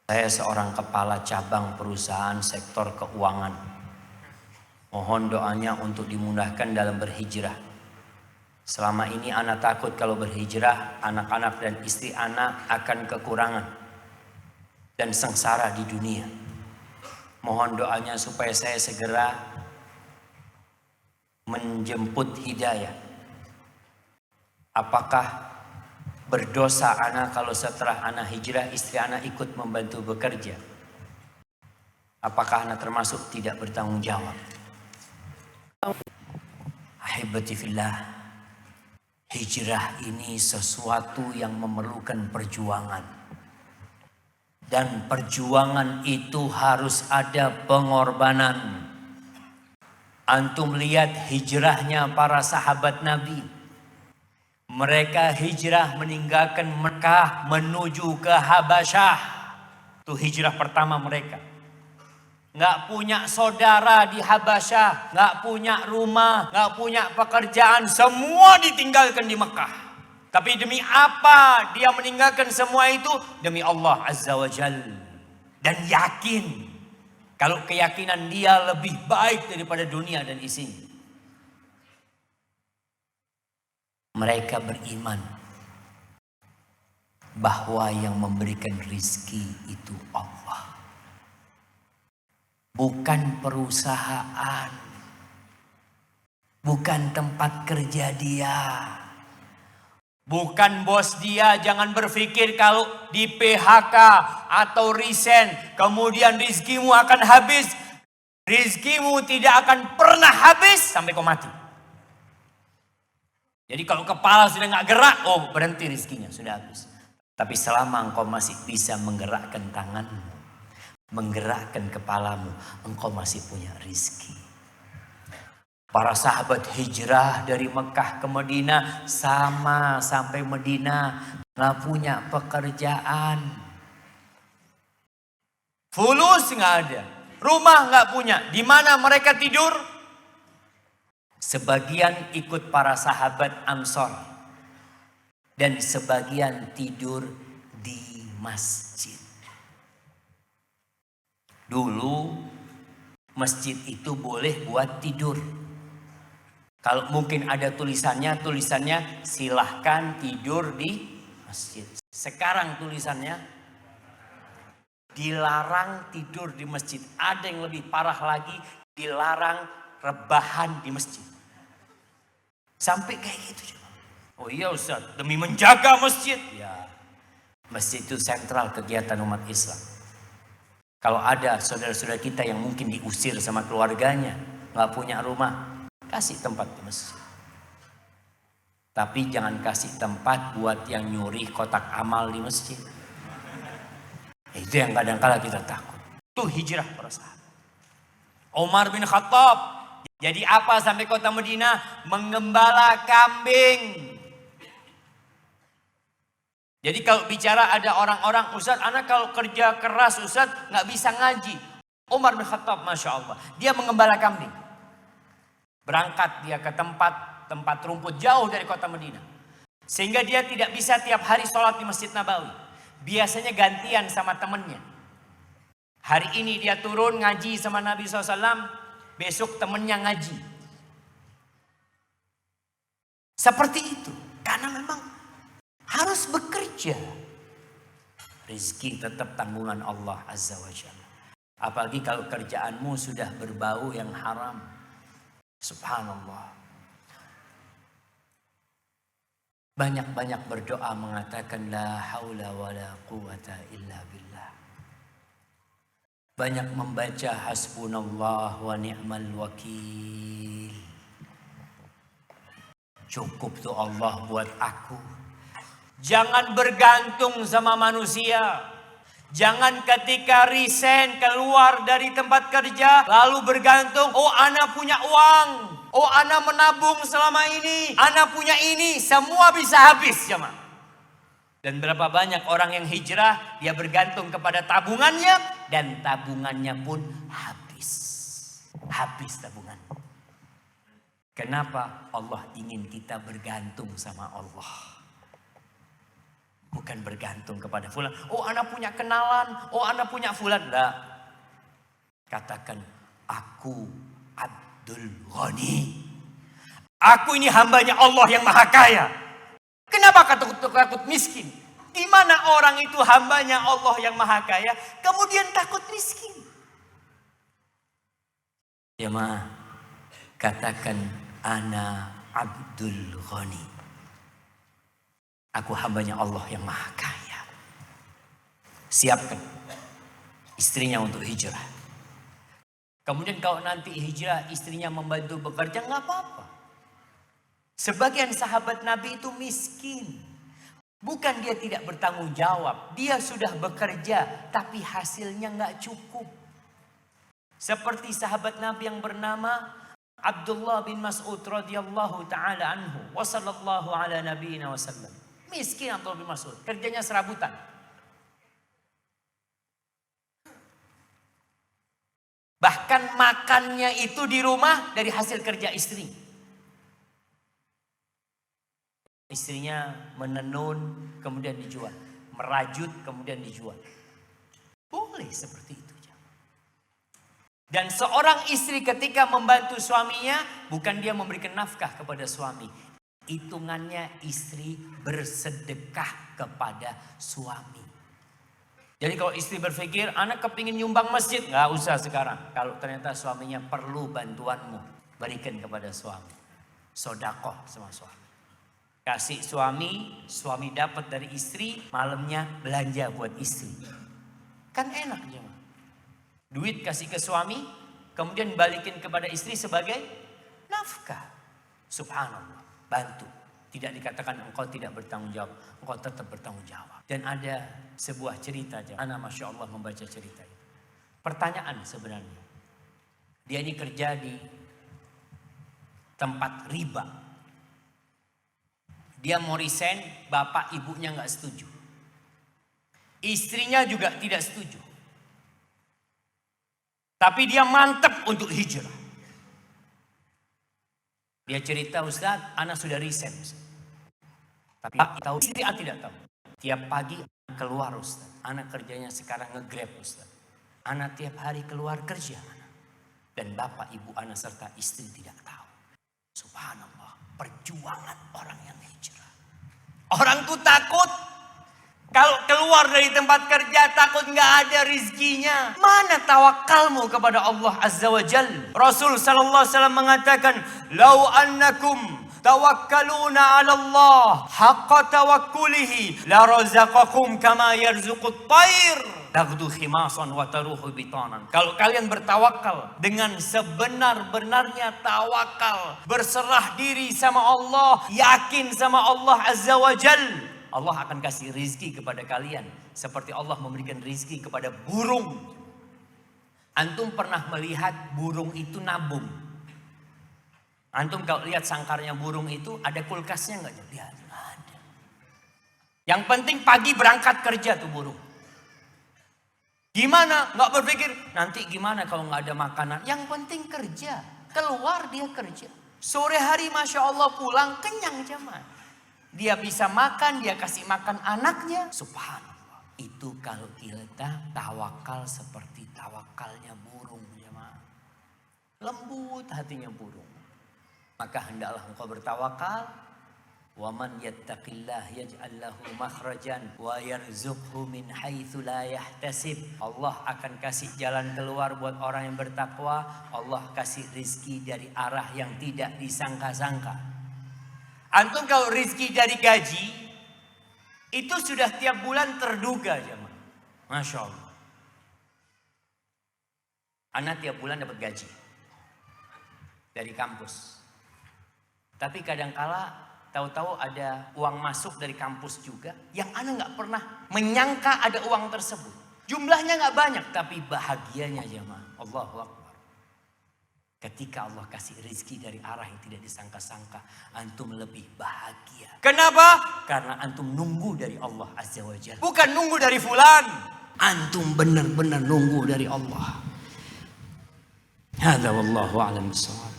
Saya seorang kepala cabang perusahaan sektor keuangan. Mohon doanya untuk dimudahkan dalam berhijrah. Selama ini anak takut kalau berhijrah, anak-anak dan istri anak akan kekurangan dan sengsara di dunia. Mohon doanya supaya saya segera menjemput hidayah. Apakah berdosa anak kalau setelah anak hijrah istri anak ikut membantu bekerja? Apakah anak termasuk tidak bertanggung jawab? Ahibati fillah, hijrah ini sesuatu yang memerlukan perjuangan. Dan perjuangan itu harus ada pengorbanan. Antum lihat hijrahnya para sahabat Nabi. Mereka hijrah meninggalkan Mekah menuju ke Habasyah. Itu hijrah pertama mereka. Nggak punya saudara di Habasyah, nggak punya rumah, nggak punya pekerjaan, semua ditinggalkan di Mekah. Tapi demi apa dia meninggalkan semua itu? Demi Allah Azza wa Jal. Dan yakin kalau keyakinan dia lebih baik daripada dunia dan isinya. Mereka beriman bahwa yang memberikan rizki itu Allah. Bukan perusahaan. Bukan tempat kerja dia. Bukan bos dia. Jangan berpikir kalau di PHK atau resign kemudian rizkimu akan habis. Rizkimu tidak akan pernah habis sampai kau mati. Jadi kalau kepala sudah nggak gerak, oh berhenti rizkinya, sudah habis. Tapi selama engkau masih bisa menggerakkan tanganmu, menggerakkan kepalamu, engkau masih punya rizki. Para sahabat hijrah dari Mekah ke Madinah sama sampai Madinah nggak punya pekerjaan. Fulus nggak ada, rumah nggak punya. Di mana mereka tidur? Sebagian ikut para sahabat Ansor dan sebagian tidur di masjid. Dulu masjid itu boleh buat tidur. Kalau mungkin ada tulisannya silahkan tidur di masjid. Sekarang tulisannya dilarang tidur di masjid. Ada yang lebih parah lagi, dilarang rebahan di masjid. Sampai kayak gitu. Oh iya Ustaz, demi menjaga masjid. Ya, masjid itu sentral kegiatan umat Islam. Kalau ada saudara-saudara kita yang mungkin diusir sama keluarganya, nggak punya rumah, kasih tempat di masjid. Tapi jangan kasih tempat buat yang nyuri kotak amal di masjid. Itu yang kadang-kala kita takut. Itu hijrah para sahabat. Umar bin Khattab jadi apa sampai kota Madinah? Menggembala kambing. Jadi kalau bicara ada orang-orang, Ustaz, anak kalau kerja keras Ustaz nggak bisa ngaji. Umar bin Khattab, Masya Allah, dia menggembala kambing. Berangkat dia ke tempat rumput jauh dari kota Madinah. Sehingga dia tidak bisa tiap hari sholat di Masjid Nabawi. Biasanya gantian sama temennya. Hari ini dia turun ngaji sama Nabi SAW. Besok temennya ngaji. Seperti itu. Karena memang harus bekerja. Rizki tetap tanggungan Allah Azza wa Jalla. Apalagi kalau kerjaanmu sudah berbau yang haram. Subhanallah. Banyak-banyak berdoa mengatakan la haula wa la quwata illa billah. Banyak membaca hasbunallah wa ni'mal wakil. Cukup tuh Allah buat aku. Jangan bergantung sama manusia. Jangan ketika resign keluar dari tempat kerja lalu bergantung, oh ana punya uang, oh ana menabung selama ini, ana punya ini, semua bisa habis jemaah. Dan berapa banyak orang yang hijrah, dia bergantung kepada tabungannya dan tabungannya pun habis. Habis tabungan. Kenapa? Allah ingin kita bergantung sama Allah. Bukan bergantung kepada fulan. Oh, anak punya kenalan. Oh, anak punya fulan. Enggak. Katakan, aku Abdul Ghani. Aku ini hambanya Allah yang maha kaya. Kenapa takut miskin? Gimana orang itu hambanya Allah yang maha kaya, kemudian takut miskin? Ya ma, katakan, ana Abdul Ghani. Aku hambanya Allah yang maha kaya. Siapkan istrinya untuk hijrah. Kemudian kalau nanti hijrah istrinya membantu bekerja, nggak apa-apa. Sebagian sahabat Nabi itu miskin. Bukan dia tidak bertanggung jawab. Dia sudah bekerja tapi hasilnya nggak cukup. Seperti sahabat Nabi yang bernama Abdullah bin Mas'ud radhiyallahu taala anhu wa sallallahu ala nabiyina wasallam. Miskin Abdullah bin Mas'ud, kerjanya serabutan. Bahkan makannya itu di rumah dari hasil kerja istri. Istrinya menenun kemudian dijual, merajut kemudian dijual. Boleh seperti itu. Dan seorang istri ketika membantu suaminya, bukan dia memberikan nafkah kepada suami. Hitungannya istri bersedekah kepada suami. Jadi kalau istri berpikir, anak kepingin nyumbang masjid, nggak usah sekarang. Kalau ternyata suaminya perlu bantuanmu, berikan kepada suami. Sodakoh sama suami. Kasih suami, suami dapat dari istri, malamnya belanja buat istri. Kan enak ya. Duit kasih ke suami, kemudian balikin kepada istri sebagai nafkah. Subhanallah, bantu. Tidak dikatakan engkau tidak bertanggung jawab, engkau tetap bertanggung jawab. Dan ada sebuah cerita, ana masya Allah membaca cerita itu. Pertanyaan sebenarnya, dia ini kerja di tempat riba. Dia mau resign, bapak ibunya nggak setuju. Istrinya juga tidak setuju. Tapi dia mantap untuk hijrah. Dia cerita, Ustaz, anak sudah resign. Tapi tahu istri tidak tahu. Tiap pagi keluar Ustaz. Anak kerjanya sekarang nge-grab Ustaz. Anak tiap hari keluar kerja. Dan bapak, ibu anak serta istri tidak tahu. Subhanallah, perjuangan orang yang hijrah. Orang tuh takut. Kalau keluar dari tempat kerja takut nggak ada rizkinya. Mana tawakalmu kepada Allah Azza wa Jal? Rasul sallallahu alaihi wasallam mengatakan, "Lau annakum tawakkaluna 'ala Allah haqqa tawakkulihi la razaqakum kama yarzuqut tayr taghdu khimasan wa taruhu bitanan." Kalau kalian bertawakal dengan sebenar-benarnya tawakal, berserah diri sama Allah, yakin sama Allah Azza wa Jal, Allah akan kasih rizki kepada kalian. Seperti Allah memberikan rizki kepada burung. Antum pernah melihat burung itu nabung? Antum kalau lihat sangkarnya burung itu ada kulkasnya nggak? Lihat, ada. Yang penting pagi berangkat kerja tuh burung. Gimana? Nggak berpikir nanti gimana kalau nggak ada makanan. Yang penting kerja. Keluar dia kerja. Sore hari Masya Allah pulang kenyang jamaah. Dia bisa makan, dia kasih makan anaknya. Subhanallah. Itu kalau kita tawakal seperti tawakalnya burung. Ya, lembut hatinya burung. Maka hendaklah engkau bertawakal. Wa man yattaqillah yaj'al lahu makhrajan wa yarzuqhu min haitsu la yahtasib. Allah akan kasih jalan keluar buat orang yang bertakwa. Allah kasih rizki dari arah yang tidak disangka-sangka. Antum kalau rizki dari gaji, itu sudah tiap bulan terduga jemaah. Masya Allah. Anak tiap bulan dapat gaji. Dari kampus. Tapi kadangkala tahu-tahu ada uang masuk dari kampus juga. Yang anak gak pernah menyangka ada uang tersebut. Jumlahnya gak banyak, tapi bahagianya jemaah. Allahu Akbar. Ketika Allah kasih rizki dari arah yang tidak disangka-sangka, antum lebih bahagia. Kenapa? Karena antum nunggu dari Allah Azza wa Jalla. Bukan nunggu dari fulan. Antum benar-benar nunggu dari Allah. Hadza wallahu a'lam bissawab.